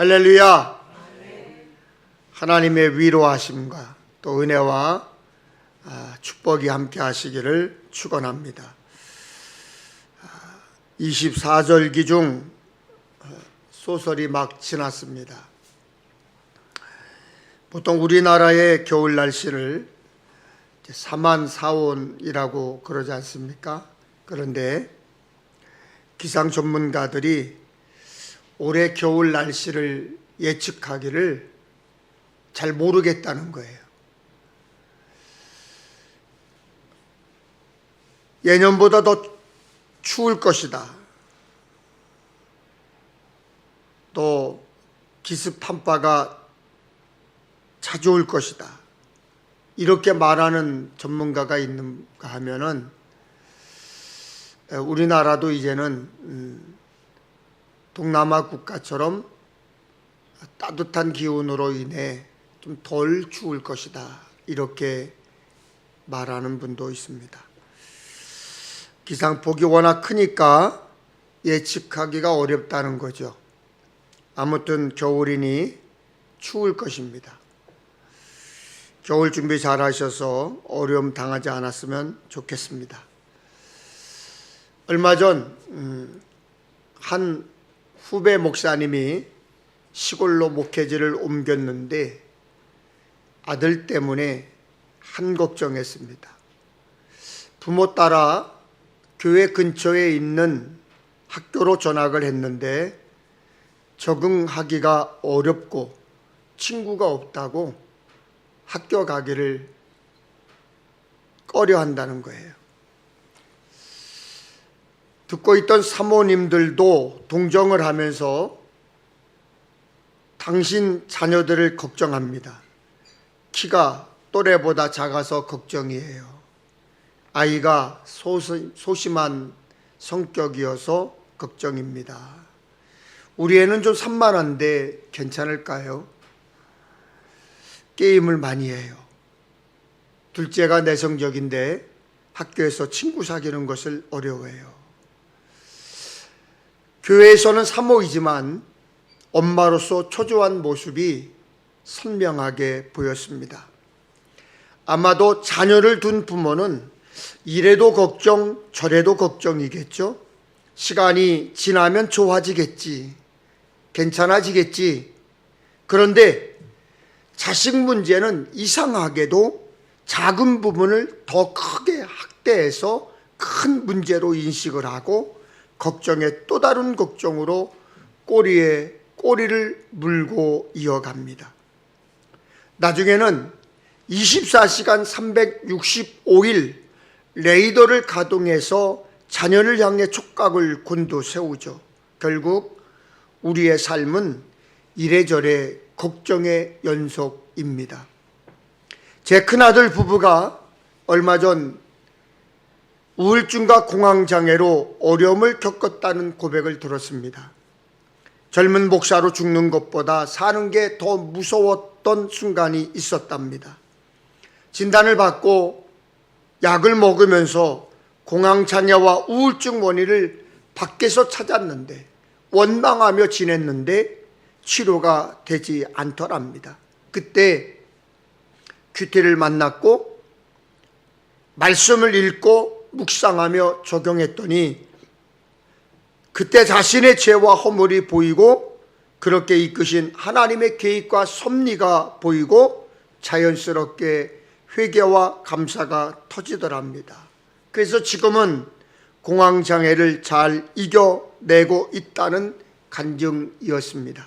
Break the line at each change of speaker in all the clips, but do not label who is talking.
할렐루야. 하나님의 위로하심과 또 은혜와 축복이 함께 하시기를 축원합니다. 24절기 중 소설이 막 지났습니다. 보통 우리나라의 겨울 날씨를 사만사온이라고 그러지 않습니까? 그런데 기상 전문가들이 올해 겨울 날씨를 예측하기를 잘 모르겠다는 거예요. 예년보다 더 추울 것이다. 또 기습 한파가 자주 올 것이다. 이렇게 말하는 전문가가 있는가 하면은 우리나라도 이제는 동남아 국가처럼 따뜻한 기온으로 인해 좀 덜 추울 것이다. 이렇게 말하는 분도 있습니다. 기상폭이 워낙 크니까 예측하기가 어렵다는 거죠. 아무튼 겨울이니 추울 것입니다. 겨울 준비 잘 하셔서 어려움 당하지 않았으면 좋겠습니다. 얼마 전 한 후배 목사님이 시골로 목회지를 옮겼는데 아들 때문에 한 걱정했습니다. 부모 따라 교회 근처에 있는 학교로 전학을 했는데 적응하기가 어렵고 친구가 없다고 학교 가기를 꺼려 한다는 거예요. 듣고 있던 사모님들도 동정을 하면서 당신 자녀들을 걱정합니다. 키가 또래보다 작아서 걱정이에요. 아이가 소심한 성격이어서 걱정입니다. 우리 애는 좀 산만한데 괜찮을까요? 게임을 많이 해요. 둘째가 내성적인데 학교에서 친구 사귀는 것을 어려워해요. 교회에서는 사모이지만 엄마로서 초조한 모습이 선명하게 보였습니다. 아마도 자녀를 둔 부모는 이래도 걱정 저래도 걱정이겠죠. 시간이 지나면 좋아지겠지, 괜찮아지겠지. 그런데 자식 문제는 이상하게도 작은 부분을 더 크게 확대해서 큰 문제로 인식을 하고 걱정에 또 다른 걱정으로 꼬리에 꼬리를 물고 이어갑니다. 나중에는 24시간 365일 레이더를 가동해서 자녀를 향해 촉각을 곤두세우죠. 결국 우리의 삶은 이래저래 걱정의 연속입니다. 제 큰아들 부부가 얼마 전 우울증과 공황장애로 어려움을 겪었다는 고백을 들었습니다. 젊은 목사로 죽는 것보다 사는 게 더 무서웠던 순간이 있었답니다. 진단을 받고 약을 먹으면서 공황장애와 우울증 원인을 밖에서 찾았는데 원망하며 지냈는데 치료가 되지 않더랍니다. 그때 큐티를 만났고 말씀을 읽고 묵상하며 적용했더니 그때 자신의 죄와 허물이 보이고 그렇게 이끄신 하나님의 계획과 섭리가 보이고 자연스럽게 회개와 감사가 터지더랍니다. 그래서 지금은 공황장애를 잘 이겨내고 있다는 간증이었습니다.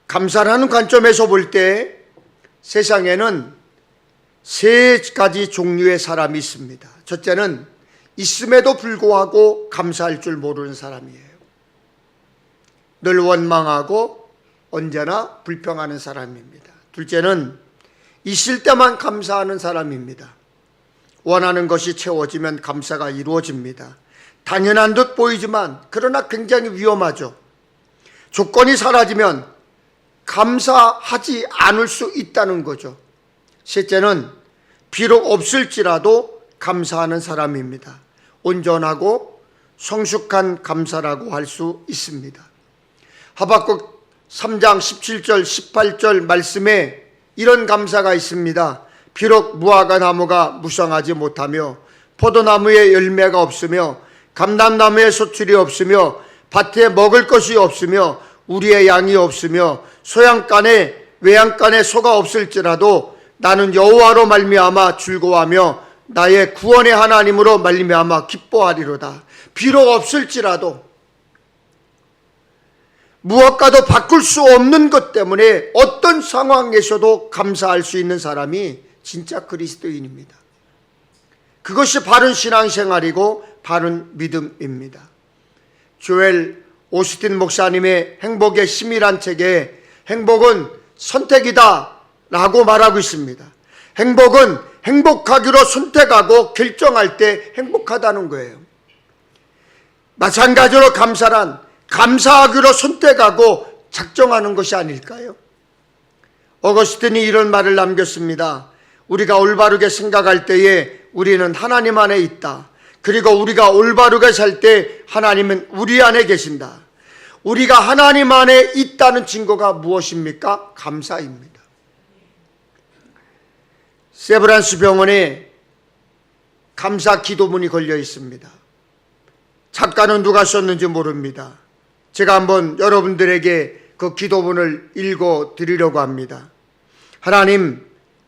감사라는 관점에서 볼 때 세상에는 세 가지 종류의 사람이 있습니다. 첫째는 있음에도 불구하고 감사할 줄 모르는 사람이에요. 늘 원망하고 언제나 불평하는 사람입니다. 둘째는 있을 때만 감사하는 사람입니다. 원하는 것이 채워지면 감사가 이루어집니다. 당연한 듯 보이지만 그러나 굉장히 위험하죠. 조건이 사라지면 감사하지 않을 수 있다는 거죠. 셋째는 비록 없을지라도 감사하는 사람입니다. 온전하고 성숙한 감사라고 할 수 있습니다. 하박국 3장 17절 18절 말씀에 이런 감사가 있습니다. 비록 무화과 나무가 무성하지 못하며 포도나무에 열매가 없으며 감람나무에 소출이 없으며 밭에 먹을 것이 없으며 우리의 양이 없으며 소양간에 외양간에 소가 없을지라도 나는 여호와로 말미암아 즐거워하며 나의 구원의 하나님으로 말미암아 기뻐하리로다. 비록 없을지라도 무엇과도 바꿀 수 없는 것 때문에 어떤 상황에서도 감사할 수 있는 사람이 진짜 그리스도인입니다. 그것이 바른 신앙생활이고 바른 믿음입니다. 조엘 오스틴 목사님의 행복의 심이란 책에 행복은 선택이다 라고 말하고 있습니다. 행복은 행복하기로 선택하고 결정할 때 행복하다는 거예요. 마찬가지로 감사란 감사하기로 선택하고 작정하는 것이 아닐까요? 어거스틴이 이런 말을 남겼습니다. 우리가 올바르게 생각할 때에 우리는 하나님 안에 있다. 그리고 우리가 올바르게 살 때 하나님은 우리 안에 계신다. 우리가 하나님 안에 있다는 증거가 무엇입니까? 감사입니다. 세브란스 병원에 감사 기도문이 걸려 있습니다. 작가는 누가 썼는지 모릅니다. 제가 한번 여러분들에게 그 기도문을 읽어 드리려고 합니다. 하나님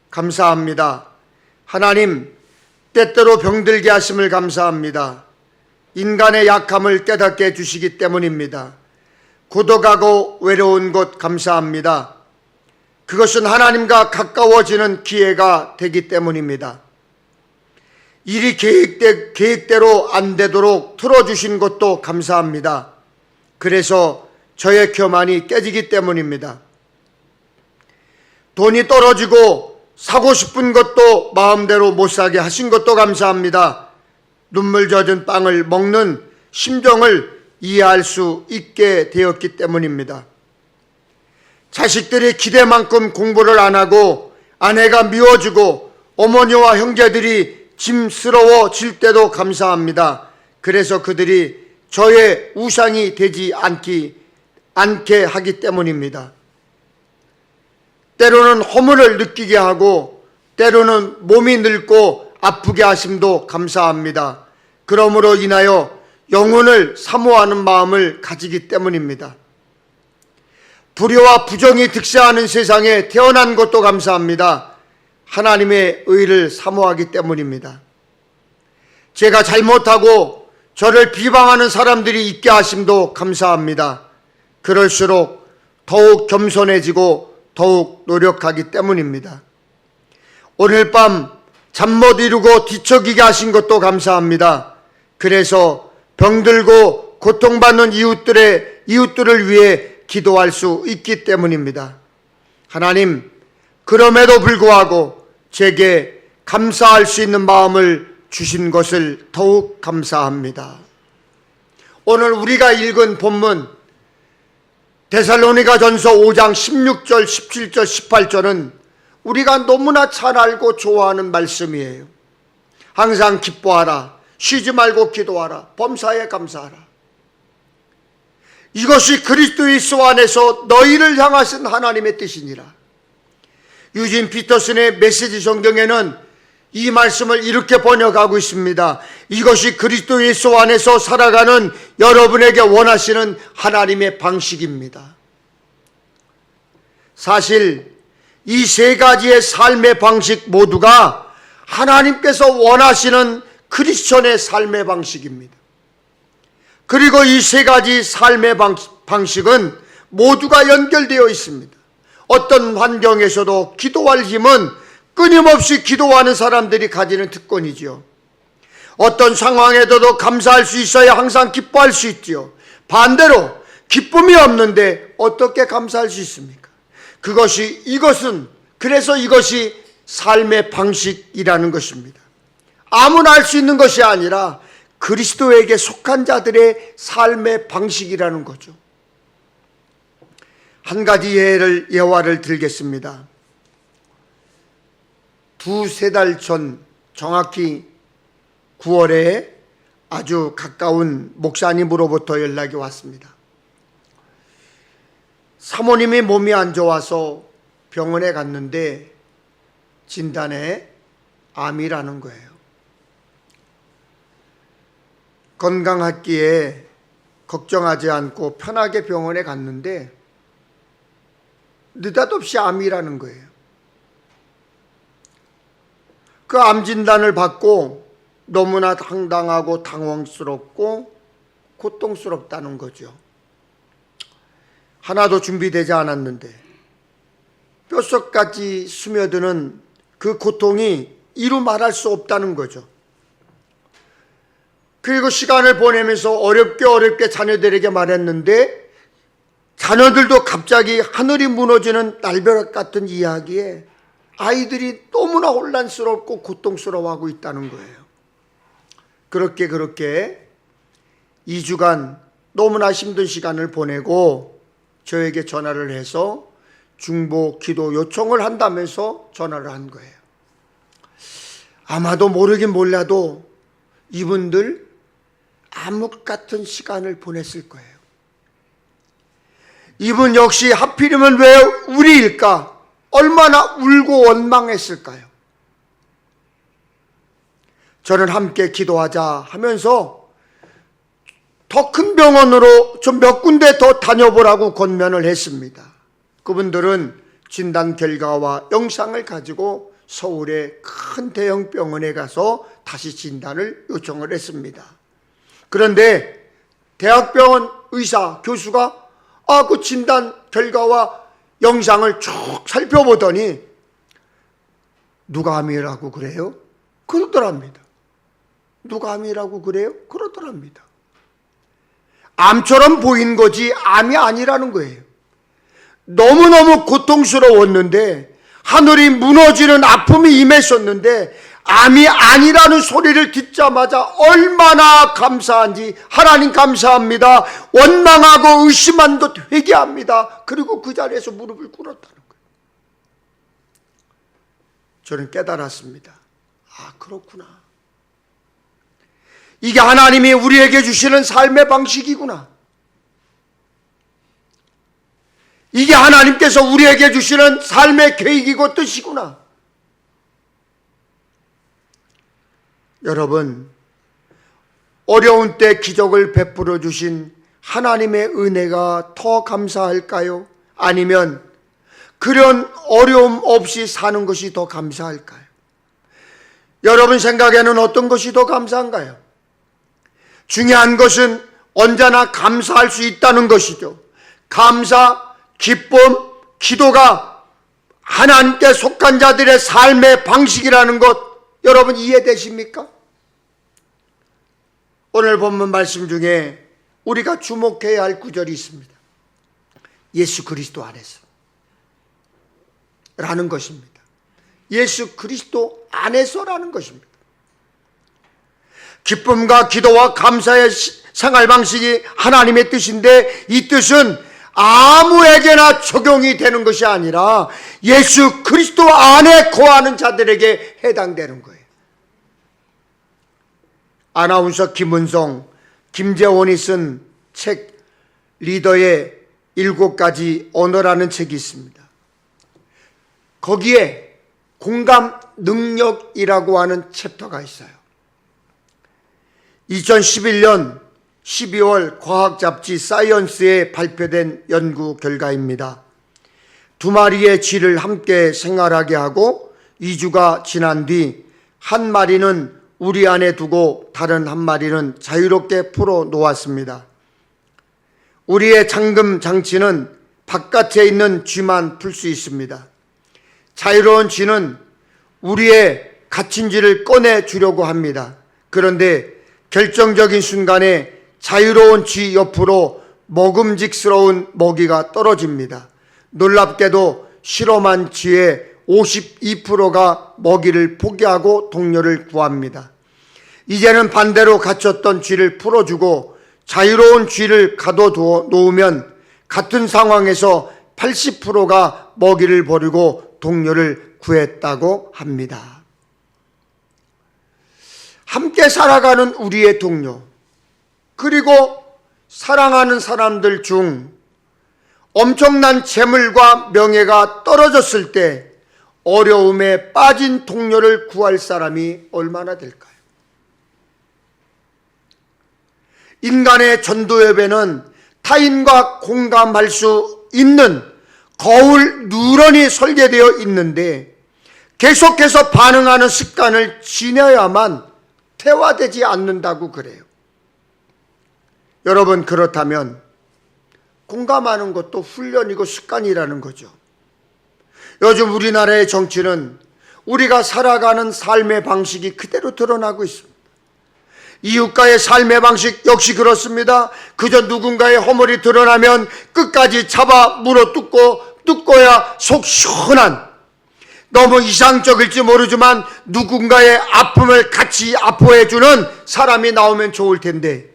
감사합니다. 하나님 때때로 병들게 하심을 감사합니다. 인간의 약함을 깨닫게 해주시기 때문입니다. 고독하고 외로운 것 감사합니다. 그것은 하나님과 가까워지는 기회가 되기 때문입니다. 일이 계획대로 안 되도록 틀어주신 것도 감사합니다. 그래서 저의 교만이 깨지기 때문입니다. 돈이 떨어지고 사고 싶은 것도 마음대로 못 사게 하신 것도 감사합니다. 눈물 젖은 빵을 먹는 심정을 이해할 수 있게 되었기 때문입니다. 자식들이 기대만큼 공부를 안 하고 아내가 미워지고 어머니와 형제들이 짐스러워질 때도 감사합니다. 그래서 그들이 저의 우상이 되지 않게 하기 때문입니다. 때로는 허물을 느끼게 하고 때로는 몸이 늙고 아프게 하심도 감사합니다. 그러므로 인하여 영혼을 사모하는 마음을 가지기 때문입니다. 불의와 부정이 득세하는 세상에 태어난 것도 감사합니다. 하나님의 의를 사모하기 때문입니다. 제가 잘못하고 저를 비방하는 사람들이 있게 하심도 감사합니다. 그럴수록 더욱 겸손해지고 더욱 노력하기 때문입니다. 오늘 밤 잠 못 이루고 뒤척이게 하신 것도 감사합니다. 그래서 병들고 고통받는 이웃들을 위해 기도할 수 있기 때문입니다. 하나님, 그럼에도 불구하고 제게 감사할 수 있는 마음을 주신 것을 더욱 감사합니다. 오늘 우리가 읽은 본문 데살로니가전서 5장 16절, 17절, 18절은 우리가 너무나 잘 알고 좋아하는 말씀이에요. 항상 기뻐하라, 쉬지 말고 기도하라, 범사에 감사하라. 이것이 그리스도 예수 안에서 너희를 향하신 하나님의 뜻이니라. 유진 피터슨의 메시지 성경에는 이 말씀을 이렇게 번역하고 있습니다. 이것이 그리스도 예수 안에서 살아가는 여러분에게 원하시는 하나님의 방식입니다. 사실 이 세 가지의 삶의 방식 모두가 하나님께서 원하시는 크리스천의 삶의 방식입니다. 그리고 이 세 가지 삶의 방식은 모두가 연결되어 있습니다. 어떤 환경에서도 기도할 힘은 끊임없이 기도하는 사람들이 가지는 특권이지요. 어떤 상황에도 감사할 수 있어야 항상 기뻐할 수 있지요. 반대로 기쁨이 없는데 어떻게 감사할 수 있습니까? 그래서 이것이 삶의 방식이라는 것입니다. 아무나 할 수 있는 것이 아니라 그리스도에게 속한 자들의 삶의 방식이라는 거죠. 한 가지 예화를 들겠습니다. 2-3달 전, 정확히 9월에 아주 가까운 목사님으로부터 연락이 왔습니다. 사모님이 몸이 안 좋아서 병원에 갔는데 진단에 암이라는 거예요. 건강했기에 걱정하지 않고 편하게 병원에 갔는데 느닷없이 암이라는 거예요. 그 암 진단을 받고 너무나 당당하고 당황스럽고 고통스럽다는 거죠. 하나도 준비되지 않았는데 뼛속까지 스며드는 그 고통이 이루 말할 수 없다는 거죠. 그리고 시간을 보내면서 어렵게 자녀들에게 말했는데 자녀들도 갑자기 하늘이 무너지는 날벼락 같은 이야기에 아이들이 너무나 혼란스럽고 고통스러워하고 있다는 거예요. 그렇게 2주간 너무나 힘든 시간을 보내고 저에게 전화를 해서 중보 기도 요청을 한다면서 전화를 한 거예요. 아마도 모르긴 몰라도 이분들 암흑 같은 시간을 보냈을 거예요. 이분 역시 하필이면 왜 우리일까? 얼마나 울고 원망했을까요? 저는 함께 기도하자 하면서 더 큰 병원으로 좀 몇 군데 더 다녀보라고 권면을 했습니다. 그분들은 진단 결과와 영상을 가지고 서울의 큰 대형 병원에 가서 다시 진단을 요청을 했습니다. 그런데 대학병원 의사, 교수가 그 진단 결과와 영상을 쭉 살펴보더니 누가 암이라고 그래요? 그러더랍니다. 누가 암이라고 그래요? 그러더랍니다. 암처럼 보인 거지 암이 아니라는 거예요. 너무너무 고통스러웠는데 하늘이 무너지는 아픔이 임했었는데 암이 아니라는 소리를 듣자마자 얼마나 감사한지 하나님 감사합니다. 원망하고 의심한 것 회개합니다. 그리고 그 자리에서 무릎을 꿇었다는 거예요. 저는 깨달았습니다. 그렇구나. 이게 하나님이 우리에게 주시는 삶의 방식이구나. 이게 하나님께서 우리에게 주시는 삶의 계획이고 뜻이구나. 여러분, 어려운 때 기적을 베풀어 주신 하나님의 은혜가 더 감사할까요? 아니면 그런 어려움 없이 사는 것이 더 감사할까요? 여러분 생각에는 어떤 것이 더 감사한가요? 중요한 것은 언제나 감사할 수 있다는 것이죠. 감사, 기쁨, 기도가 하나님께 속한 자들의 삶의 방식이라는 것 여러분 이해되십니까? 오늘 본문 말씀 중에 우리가 주목해야 할 구절이 있습니다. 예수 그리스도 안에서 라는 것입니다. 예수 그리스도 안에서라는 것입니다. 기쁨과 기도와 감사의 생활 방식이 하나님의 뜻인데 이 뜻은 아무에게나 적용이 되는 것이 아니라 예수 그리스도 안에 거하는 자들에게 해당되는 거예요. 아나운서 김은성, 김재원이 쓴 책 리더의 7가지 언어라는 책이 있습니다. 거기에 공감 능력이라고 하는 챕터가 있어요. 2011년 12월 과학 잡지 사이언스에 발표된 연구 결과입니다. 2마리의 쥐를 함께 생활하게 하고 2주가 지난 뒤 한 마리는 우리 안에 두고 다른 한 마리는 자유롭게 풀어 놓았습니다. 우리의 잠금 장치는 바깥에 있는 쥐만 풀 수 있습니다. 자유로운 쥐는 우리의 갇힌 쥐를 꺼내 주려고 합니다. 그런데 결정적인 순간에 자유로운 쥐 옆으로 먹음직스러운 먹이가 떨어집니다. 놀랍게도 실험한 쥐의 52%가 먹이를 포기하고 동료를 구합니다. 이제는 반대로 갇혔던 쥐를 풀어주고 자유로운 쥐를 가둬놓으면 같은 상황에서 80%가 먹이를 버리고 동료를 구했다고 합니다. 함께 살아가는 우리의 동료, 그리고 사랑하는 사람들 중 엄청난 재물과 명예가 떨어졌을 때 어려움에 빠진 동료를 구할 사람이 얼마나 될까요? 인간의 전도 예배는 타인과 공감할 수 있는 거울 누런이 설계되어 있는데 계속해서 반응하는 습관을 지녀야만 태화되지 않는다고 그래요. 여러분, 그렇다면 공감하는 것도 훈련이고 습관이라는 거죠. 요즘 우리나라의 정치는 우리가 살아가는 삶의 방식이 그대로 드러나고 있습니다. 이웃과의 삶의 방식 역시 그렇습니다. 그저 누군가의 허물이 드러나면 끝까지 잡아 물어 뜯고야 속 시원한, 너무 이상적일지 모르지만 누군가의 아픔을 같이 아파해주는 사람이 나오면 좋을 텐데,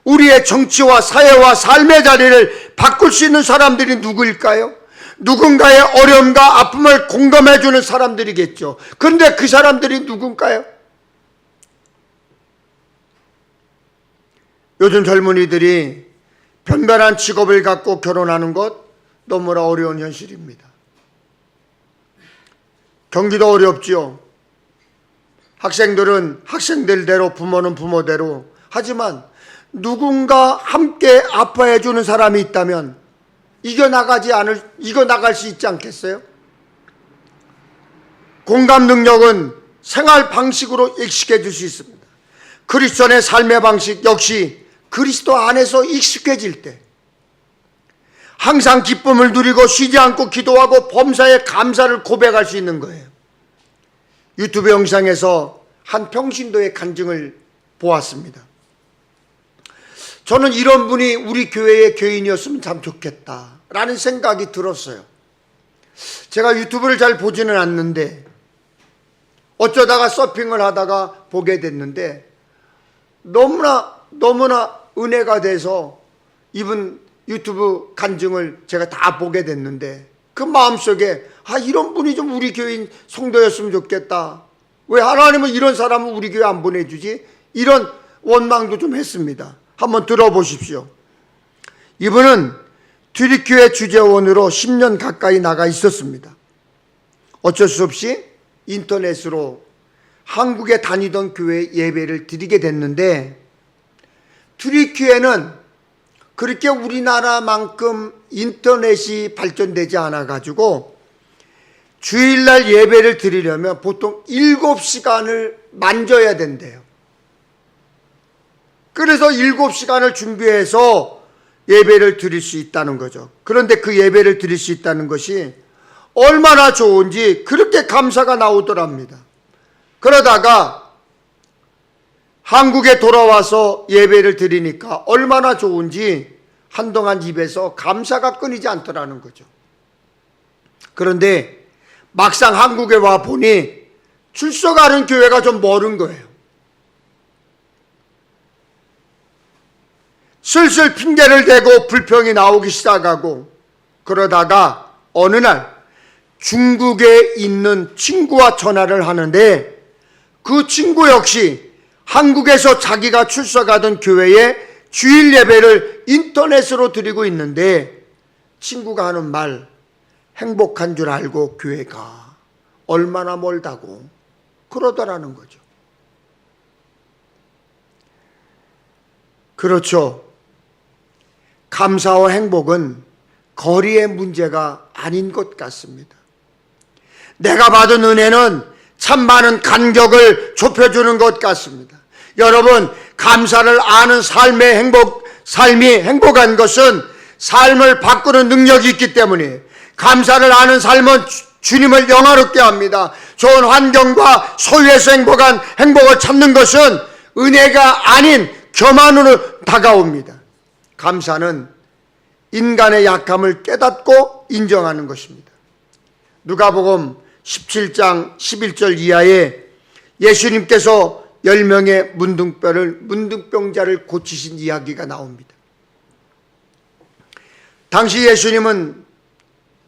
우리의 정치와 사회와 삶의 자리를 바꿀 수 있는 사람들이 누구일까요? 누군가의 어려움과 아픔을 공감해주는 사람들이겠죠. 그런데 그 사람들이 누군가요? 요즘 젊은이들이 변변한 직업을 갖고 결혼하는 것 너무나 어려운 현실입니다. 경기도 어렵지요. 학생들은 학생들대로, 부모는 부모대로. 하지만 누군가 함께 아파해 주는 사람이 있다면 이겨나갈 수 있지 않겠어요? 공감 능력은 생활 방식으로 익숙해질 수 있습니다. 크리스천의 삶의 방식 역시 그리스도 안에서 익숙해질 때 항상 기쁨을 누리고 쉬지 않고 기도하고 범사에 감사를 고백할 수 있는 거예요. 유튜브 영상에서 한 평신도의 간증을 보았습니다. 저는 이런 분이 우리 교회의 교인이었으면 참 좋겠다라는 생각이 들었어요. 제가 유튜브를 잘 보지는 않는데 어쩌다가 서핑을 하다가 보게 됐는데 너무나 은혜가 돼서 이분 유튜브 간증을 제가 다 보게 됐는데 그 마음속에 이런 분이 좀 우리 교인 성도였으면 좋겠다. 왜 하나님은 이런 사람을 우리 교회 안 보내주지? 이런 원망도 좀 했습니다. 한번 들어보십시오. 이분은 튀르키예 주재원으로 10년 가까이 나가 있었습니다. 어쩔 수 없이 인터넷으로 한국에 다니던 교회 예배를 드리게 됐는데, 튀르키예는 그렇게 우리나라만큼 인터넷이 발전되지 않아가지고 주일날 예배를 드리려면 보통 7시간을 만져야 된대요. 그래서 7시간을 준비해서 예배를 드릴 수 있다는 거죠. 그런데 그 예배를 드릴 수 있다는 것이 얼마나 좋은지 그렇게 감사가 나오더랍니다. 그러다가 한국에 돌아와서 예배를 드리니까 얼마나 좋은지 한동안 입에서 감사가 끊이지 않더라는 거죠. 그런데 막상 한국에 와 보니 출석하는 교회가 좀 멀은 거예요. 슬슬 핑계를 대고 불평이 나오기 시작하고, 그러다가 어느 날 중국에 있는 친구와 전화를 하는데 그 친구 역시 한국에서 자기가 출석하던 교회에 주일 예배를 인터넷으로 드리고 있는데 친구가 하는 말, 행복한 줄 알고 교회가 얼마나 멀다고 그러더라는 거죠. 그렇죠. 감사와 행복은 거리의 문제가 아닌 것 같습니다. 내가 받은 은혜는 참 많은 간격을 좁혀주는 것 같습니다. 여러분, 감사를 아는 삶이 행복한 것은 삶을 바꾸는 능력이 있기 때문에, 감사를 아는 삶은 주님을 영화롭게 합니다. 좋은 환경과 소유에서 행복을 찾는 것은 은혜가 아닌 교만으로 다가옵니다. 감사는 인간의 약함을 깨닫고 인정하는 것입니다. 누가복음 17장 11절 이하에 예수님께서 10명의 문둥병자를 고치신 이야기가 나옵니다. 당시 예수님은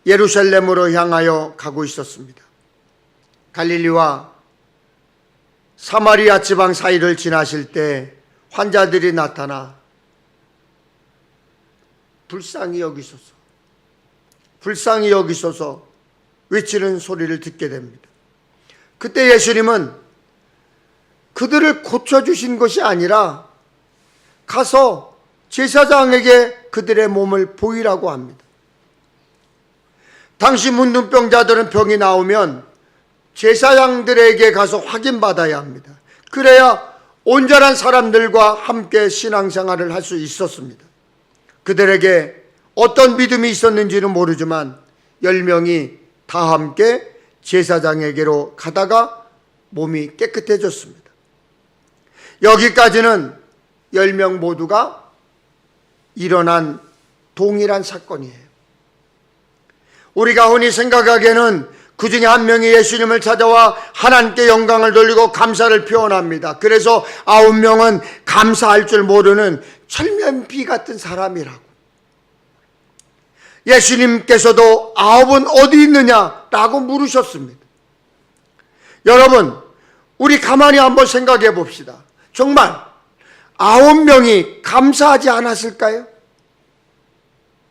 예루살렘으로 향하여 가고 있었습니다. 갈릴리와 사마리아 지방 사이를 지나실 때 환자들이 나타나 불쌍히 여기소서, 불쌍히 여기소서 외치는 소리를 듣게 됩니다. 그때 예수님은 그들을 고쳐주신 것이 아니라 가서 제사장에게 그들의 몸을 보이라고 합니다. 당시 문둥병자들은 병이 나오면 제사장들에게 가서 확인받아야 합니다. 그래야 온전한 사람들과 함께 신앙생활을 할 수 있었습니다. 그들에게 어떤 믿음이 있었는지는 모르지만 10명이 다 함께 제사장에게로 가다가 몸이 깨끗해졌습니다. 여기까지는 10명 모두가 일어난 동일한 사건이에요. 우리가 흔히 생각하기에는 그 중에 한 명이 예수님을 찾아와 하나님께 영광을 돌리고 감사를 표현합니다. 그래서 9명은 감사할 줄 모르는 철면피 같은 사람이라고. 예수님께서도 9은 어디 있느냐라고 물으셨습니다. 여러분, 우리 가만히 한번 생각해 봅시다. 정말 9명이 감사하지 않았을까요?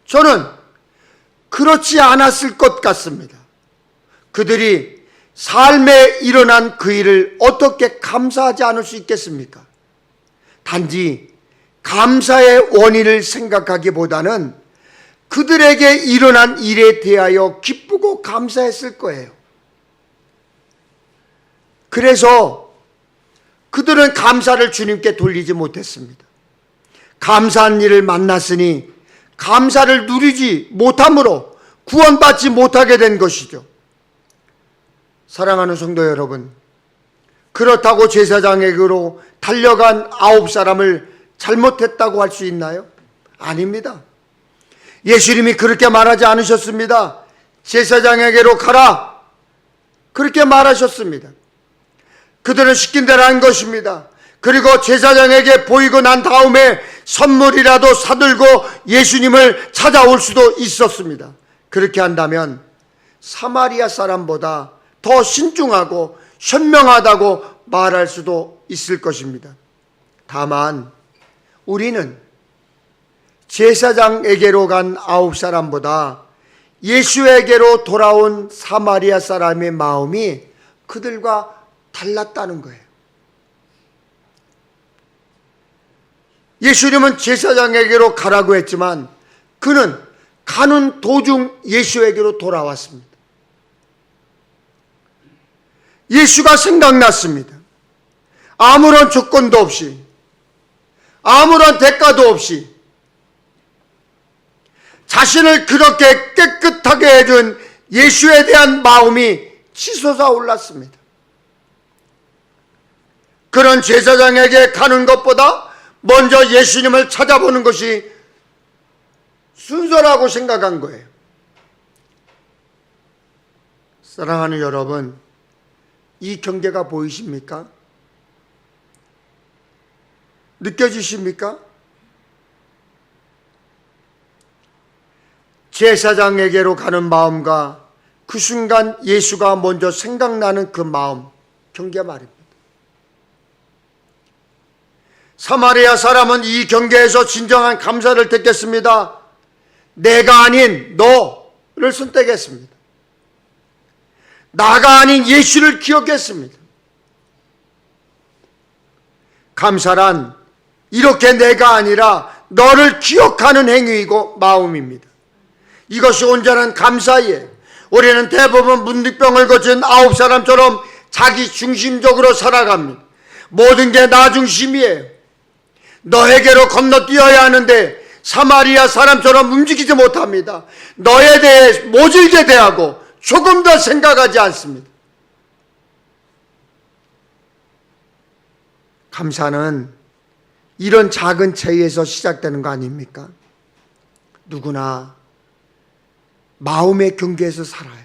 저는 그렇지 않았을 것 같습니다. 그들이 삶에 일어난 그 일을 어떻게 감사하지 않을 수 있겠습니까? 단지 감사의 원인을 생각하기보다는 그들에게 일어난 일에 대하여 기쁘고 감사했을 거예요. 그래서 그들은 감사를 주님께 돌리지 못했습니다. 감사한 일을 만났으니 감사를 누리지 못함으로 구원받지 못하게 된 것이죠. 사랑하는 성도 여러분, 그렇다고 제사장에게로 달려간 9사람을 잘못했다고 할 수 있나요? 아닙니다. 예수님이 그렇게 말하지 않으셨습니다. 제사장에게로 가라, 그렇게 말하셨습니다. 그들은 시킨 대로 한 것입니다. 그리고 제사장에게 보이고 난 다음에 선물이라도 사들고 예수님을 찾아올 수도 있었습니다. 그렇게 한다면 사마리아 사람보다 더 신중하고 현명하다고 말할 수도 있을 것입니다. 다만 우리는 제사장에게로 간 9사람보다 예수에게로 돌아온 사마리아 사람의 마음이 그들과 달랐다는 거예요. 예수님은 제사장에게로 가라고 했지만 그는 가는 도중 예수에게로 돌아왔습니다. 예수가 생각났습니다. 아무런 조건도 없이, 아무런 대가도 없이 자신을 그렇게 깨끗하게 해준 예수에 대한 마음이 치솟아 올랐습니다. 그런 제사장에게 가는 것보다 먼저 예수님을 찾아보는 것이 순서라고 생각한 거예요. 사랑하는 여러분, 이 경계가 보이십니까? 느껴지십니까? 제사장에게로 가는 마음과 그 순간 예수가 먼저 생각나는 그 마음, 경계 말입니다. 사마리아 사람은 이 경계에서 진정한 감사를 듣겠습니다. 내가 아닌 너를 선택했습니다. 나가 아닌 예수를 기억했습니다. 감사란 이렇게 내가 아니라 너를 기억하는 행위이고 마음입니다. 이것이 온전한 감사예요. 우리는 대부분 문득병을 거친 9사람처럼 자기 중심적으로 살아갑니다. 모든 게 나 중심이에요. 너에게로 건너뛰어야 하는데 사마리아 사람처럼 움직이지 못합니다. 너에 대해 모질게 대하고 조금 더 생각하지 않습니다. 감사는 이런 작은 차이에서 시작되는 거 아닙니까? 누구나 마음의 경계에서 살아요.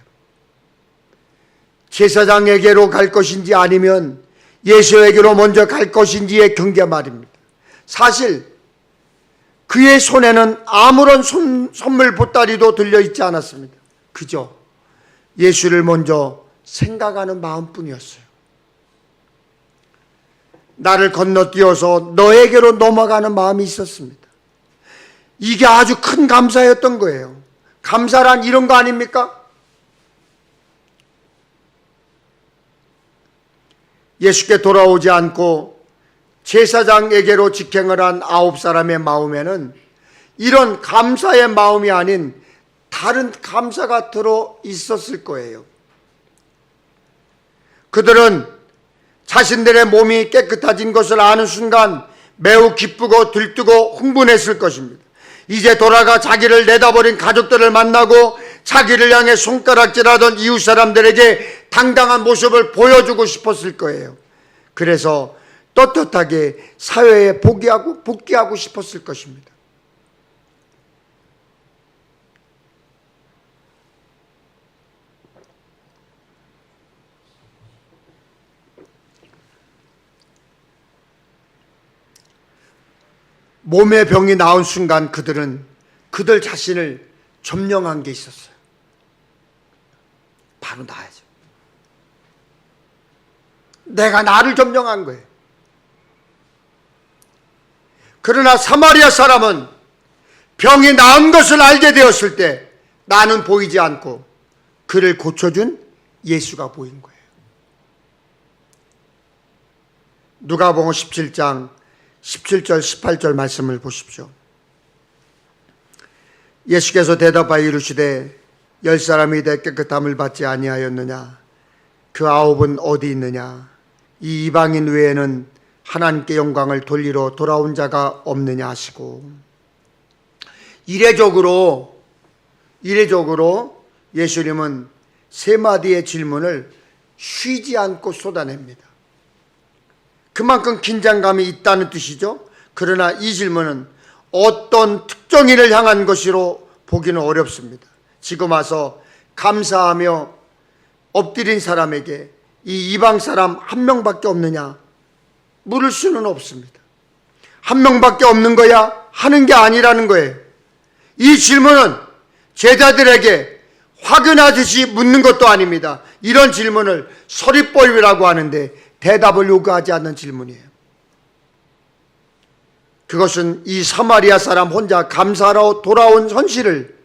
제사장에게로 갈 것인지 아니면 예수에게로 먼저 갈 것인지의 경계 말입니다. 사실 그의 손에는 아무런 선물 보따리도 들려있지 않았습니다. 그저 예수를 먼저 생각하는 마음뿐이었어요. 나를 건너뛰어서 너에게로 넘어가는 마음이 있었습니다. 이게 아주 큰 감사였던 거예요. 감사란 이런 거 아닙니까? 예수께 돌아오지 않고 제사장에게로 직행을 한 9사람의 마음에는 이런 감사의 마음이 아닌 다른 감사가 들어 있었을 거예요. 그들은 자신들의 몸이 깨끗해진 것을 아는 순간 매우 기쁘고 들뜨고 흥분했을 것입니다. 이제 돌아가 자기를 내다버린 가족들을 만나고 자기를 향해 손가락질하던 이웃 사람들에게 당당한 모습을 보여주고 싶었을 거예요. 그래서 떳떳하게 사회에 복귀하고 싶었을 것입니다. 몸의 병이 나은 순간 그들은 그들 자신을 점령한 게 있었어요. 바로 나야죠. 내가 나를 점령한 거예요. 그러나 사마리아 사람은 병이 나은 것을 알게 되었을 때 나는 보이지 않고 그를 고쳐준 예수가 보인 거예요. 누가복음 17장 17절 18절 말씀을 보십시오. 예수께서 대답하여 이르시되 10사람이 내 깨끗함을 받지 아니하였느냐? 그 9은 어디 있느냐? 이 이방인 외에는 하나님께 영광을 돌리러 돌아온 자가 없느냐 하시고, 이례적으로 예수님은 세 마디의 질문을 쉬지 않고 쏟아냅니다. 그만큼 긴장감이 있다는 뜻이죠. 그러나 이 질문은 어떤 특정인을 향한 것으로 보기는 어렵습니다. 지금 와서 감사하며 엎드린 사람에게 이 이방 사람 한 명밖에 없느냐 물을 수는 없습니다. 한 명밖에 없는 거야 하는 게 아니라는 거예요. 이 질문은 제자들에게 확인하듯이 묻는 것도 아닙니다. 이런 질문을 서리법이라고 하는데 대답을 요구하지 않는 질문이에요. 그것은 이 사마리아 사람 혼자 감사하러 돌아온 현실을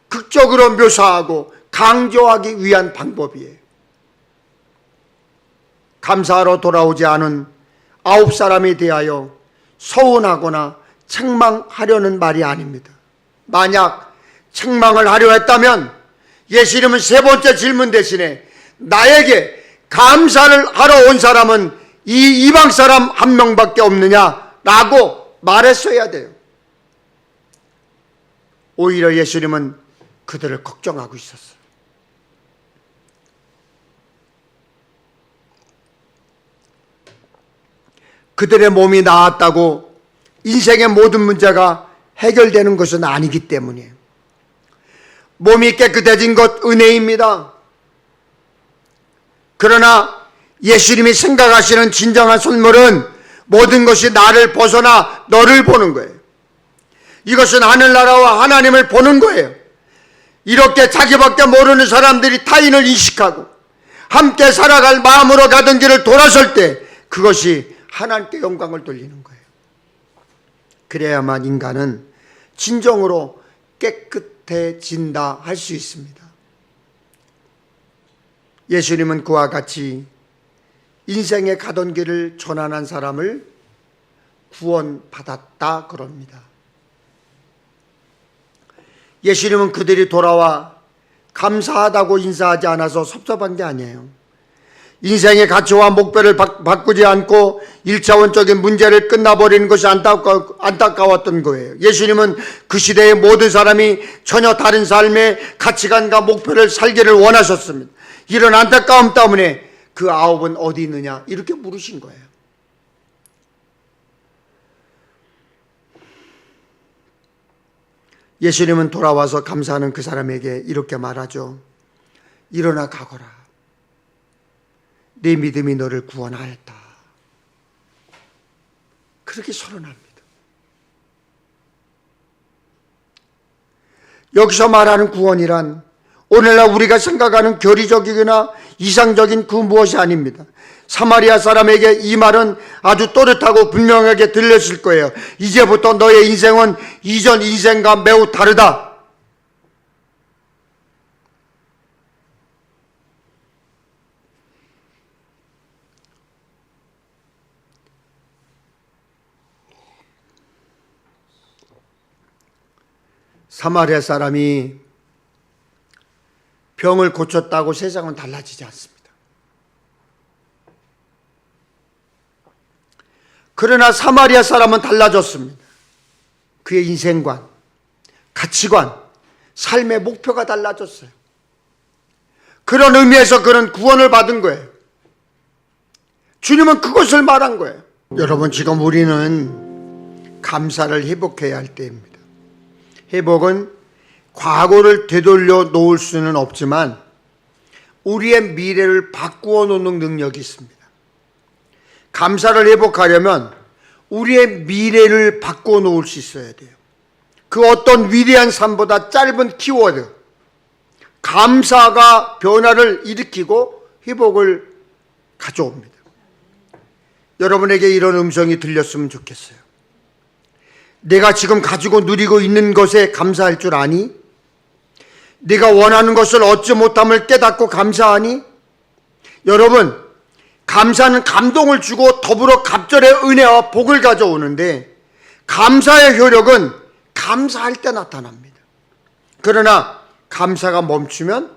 극적으로 묘사하고 강조하기 위한 방법이에요. 감사하러 돌아오지 않은 9사람에 대하여 서운하거나 책망하려는 말이 아닙니다. 만약 책망을 하려 했다면 예수님은 세 번째 질문 대신에 나에게 감사를 하러 온 사람은 이 이방 사람 한 명밖에 없느냐라고 말했어야 돼요. 오히려 예수님은 그들을 걱정하고 있었어요. 그들의 몸이 나았다고 인생의 모든 문제가 해결되는 것은 아니기 때문이에요. 몸이 깨끗해진 것 은혜입니다. 그러나 예수님이 생각하시는 진정한 선물은 모든 것이 나를 벗어나 너를 보는 거예요. 이것은 하늘나라와 하나님을 보는 거예요. 이렇게 자기밖에 모르는 사람들이 타인을 인식하고 함께 살아갈 마음으로 가던 길을 돌아설 때 그것이 하나님께 영광을 돌리는 거예요. 그래야만 인간은 진정으로 깨끗해진다 할 수 있습니다. 예수님은 그와 같이 인생에 가던 길을 전환한 사람을 구원받았다 그럽니다. 예수님은 그들이 돌아와 감사하다고 인사하지 않아서 섭섭한 게 아니에요. 인생의 가치와 목표를 바꾸지 않고 1차원적인 문제를 끝나버리는 것이 안타까웠던 거예요. 예수님은 그 시대의 모든 사람이 전혀 다른 삶의 가치관과 목표를 살기를 원하셨습니다. 이런 안타까움 때문에 그 9은 어디 있느냐 이렇게 물으신 거예요. 예수님은 돌아와서 감사하는 그 사람에게 이렇게 말하죠. 일어나 가거라. 내 믿음이 너를 구원하였다. 그렇게 선언합니다. 여기서 말하는 구원이란 오늘날 우리가 생각하는 교리적이거나 이상적인 그 무엇이 아닙니다. 사마리아 사람에게 이 말은 아주 또렷하고 분명하게 들렸을 거예요. 이제부터 너의 인생은 이전 인생과 매우 다르다. 사마리아 사람이 병을 고쳤다고 세상은 달라지지 않습니다. 그러나 사마리아 사람은 달라졌습니다. 그의 인생관, 가치관, 삶의 목표가 달라졌어요. 그런 의미에서 그는 구원을 받은 거예요. 주님은 그것을 말한 거예요. 여러분, 지금 우리는 감사를 회복해야 할 때입니다. 회복은 과거를 되돌려 놓을 수는 없지만 우리의 미래를 바꾸어 놓는 능력이 있습니다. 감사를 회복하려면 우리의 미래를 바꾸어 놓을 수 있어야 돼요. 그 어떤 위대한 삶보다 짧은 키워드, 감사가 변화를 일으키고 회복을 가져옵니다. 여러분에게 이런 음성이 들렸으면 좋겠어요. 내가 지금 가지고 누리고 있는 것에 감사할 줄 아니? 네가 원하는 것을 얻지 못함을 깨닫고 감사하니? 여러분, 감사는 감동을 주고 더불어 갑절의 은혜와 복을 가져오는데 감사의 효력은 감사할 때 나타납니다. 그러나 감사가 멈추면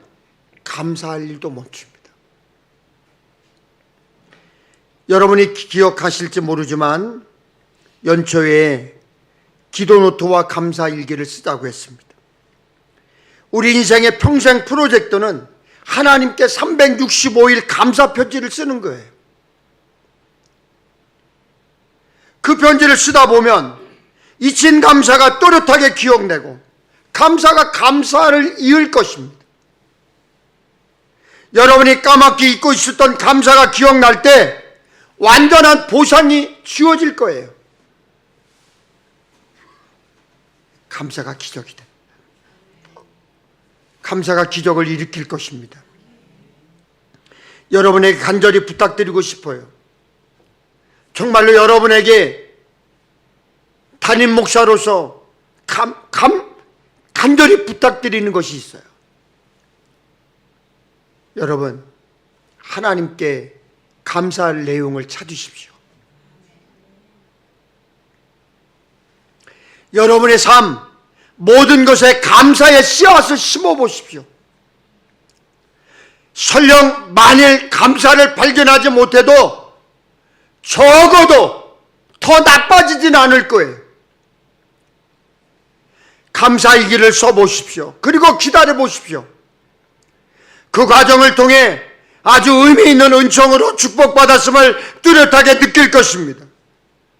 감사할 일도 멈춥니다. 여러분이 기억하실지 모르지만 연초에 기도노트와 감사일기를 쓰자고 했습니다. 우리 인생의 평생 프로젝트는 하나님께 365일 감사 편지를 쓰는 거예요. 그 편지를 쓰다 보면 잊힌 감사가 또렷하게 기억되고 감사가 감사를 이을 것입니다. 여러분이 까맣게 잊고 있었던 감사가 기억날 때 완전한 보상이 주어질 거예요. 감사가 기적이 됩니다. 감사가 기적을 일으킬 것입니다. 여러분에게 간절히 부탁드리고 싶어요. 정말로 여러분에게 담임 목사로서 간절히 부탁드리는 것이 있어요. 여러분, 하나님께 감사할 내용을 찾으십시오. 여러분의 삶, 모든 것에 감사의 씨앗을 심어보십시오. 설령 만일 감사를 발견하지 못해도 적어도 더 나빠지진 않을 거예요. 감사일기를 써보십시오. 그리고 기다려보십시오. 그 과정을 통해 아주 의미 있는 은총으로 축복받았음을 뚜렷하게 느낄 것입니다.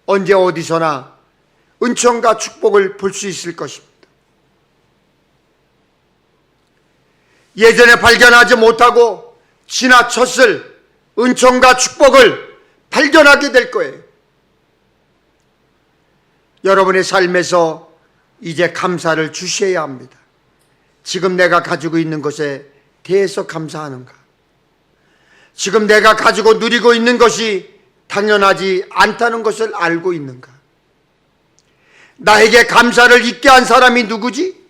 언제 어디서나 은총과 축복을 볼 수 있을 것입니다. 예전에 발견하지 못하고 지나쳤을 은총과 축복을 발견하게 될 거예요. 여러분의 삶에서 이제 감사를 주셔야 합니다. 지금 내가 가지고 있는 것에 대해서 감사하는가? 지금 내가 가지고 누리고 있는 것이 당연하지 않다는 것을 알고 있는가? 나에게 감사를 잊게 한 사람이 누구지?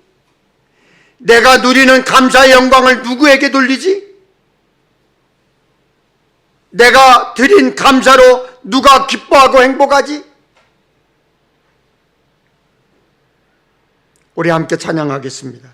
내가 누리는 감사의 영광을 누구에게 돌리지? 내가 드린 감사로 누가 기뻐하고 행복하지? 우리 함께 찬양하겠습니다.